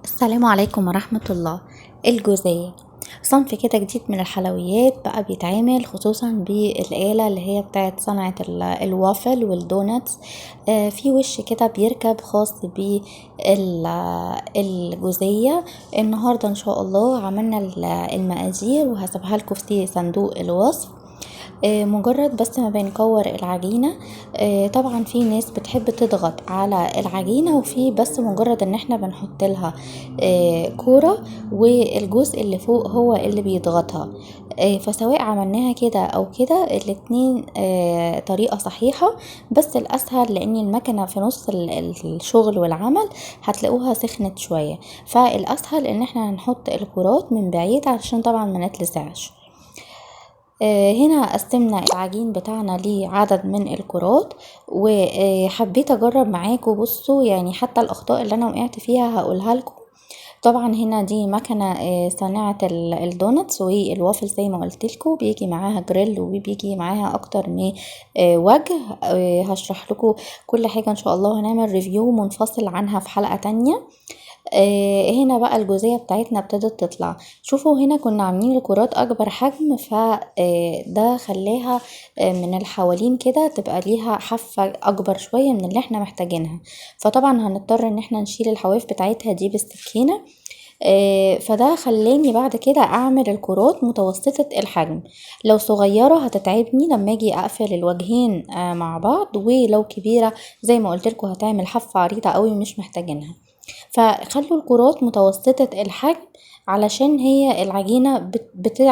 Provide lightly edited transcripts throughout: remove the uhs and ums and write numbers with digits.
السلام عليكم ورحمة الله. الجوزية صنف كده جديد من الحلويات بقى بيتعمل خصوصا بالآلة اللي هي بتاعت صنعة الوافل والدوناتس. في وش كده بيركب خاص بالجوزية. النهاردة ان شاء الله عملنا المقادير وهسيبها لكم في صندوق الوصف. مجرد بس ما بنكور العجينة. طبعا في ناس بتحب تضغط على العجينة، وفي بس مجرد ان احنا بنحط لها كورة والجزء اللي فوق هو اللي بيضغطها. فسواء عملناها كده او كده الاتنين طريقة صحيحة، بس الاسهل لان المكنة في نص الشغل والعمل هتلاقوها سخنت شوية، فالاسهل ان احنا هنحط الكرات من بعيد علشان طبعا ما نتلسعش. هنا قسمنا العجين بتاعنا لعدد من الكرات، وحبيت اجرب معاكم. بصوا يعني حتى الاخطاء اللي انا وقعت فيها هقولها لكم. طبعا هنا دي مكنة صناعة الدوناتس والوافل، زي ما قلت لكم بيجي معاها جريل وبيجي معاها اكتر من وجه. هشرح لكم كل حاجة ان شاء الله، هنعمل ريفيو منفصل عنها في حلقة تانية. هنا بقى الجوزية بتاعتنا ابتدت تطلع. شوفوا هنا كنا عاملين الكرات اكبر حجم، فده خلاها من الحوالين كده تبقى ليها حافة اكبر شوية من اللي احنا محتاجينها، فطبعا هنضطر ان احنا نشيل الحواف بتاعتها دي بالسكينة. فده خلاني بعد كده اعمل الكرات متوسطة الحجم. لو صغيرة هتتعبني لما اجي اقفل الوجهين مع بعض، ولو كبيرة زي ما قلت لكم هتعمل حافة عريضة قوي مش محتاجينها. فخلوا الكرات متوسطة الحجم علشان هي العجينة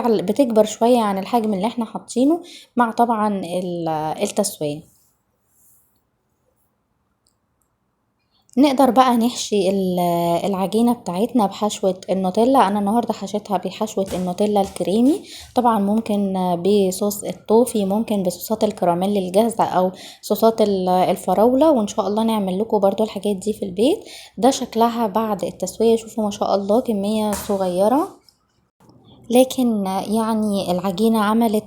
بتكبر شوية عن الحجم اللي احنا حاطينه مع طبعا التسوية. نقدر بقى نحشي العجينة بتاعتنا بحشوة النوتيلا. انا النهاردة حشيتها بحشوة النوتيلا الكريمي، طبعا ممكن بصوص الطوفي، ممكن بصوصات الكراميل الجاهزة او صوصات الفراولة، وان شاء الله نعمل لكم برضو الحاجات دي في البيت. ده شكلها بعد التسوية، شوفوا ما شاء الله كمية صغيرة، لكن يعني العجينة عملت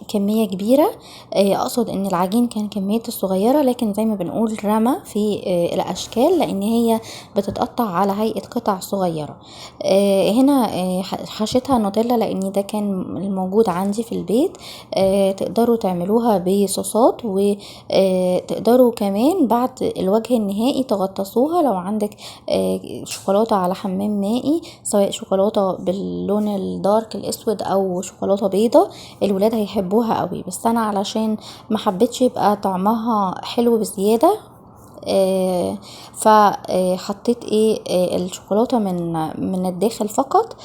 كمية كبيرة. اقصد ان العجين كان كميته صغيرة، لكن زي ما بنقول رمى في الاشكال، لان هي بتتقطع على هيئة قطع صغيرة. هنا حشيتها نوتيلا لان ده كان الموجود عندي في البيت. تقدروا تعملوها بصوصات، وتقدروا كمان بعد الوجه النهائي تغطسوها لو عندك شوكولاتة على حمام مائي، سواء شوكولاتة باللون الدارك الاسود او شوكولاتة بيضة. الولاد هيحبوها قوي، بس انا علشان ما حبيتش يبقى طعمها حلو بزيادة فحطيت الشوكولاتة من الداخل فقط.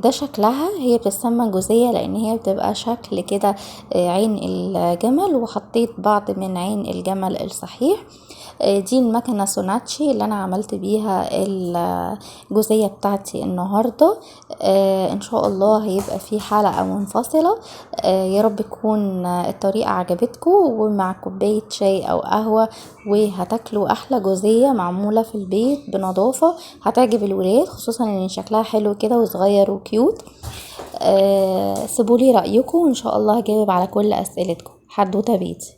ده شكلها، هي بتسمى جوزية لان هي بتبقى شكل كده عين الجمل، وحطيت بعض من عين الجمل الصحيح. دي المكنة سوناتشي اللي انا عملت بيها الجوزية بتاعتي النهاردة. ان شاء الله هيبقى في حلقة منفصلة. يا رب تكون الطريقة عجبتكم، ومع كوباية شاي او قهوة وهتاكلوا احلى جوزية معمولة في البيت بنظافة. هتعجب الولاد خصوصا ان شكلها حلو كده وصغير وكيوت. سيبولي رأيكم وان شاء الله هجاوب على كل اسئلتكم. حدوتة بيتي.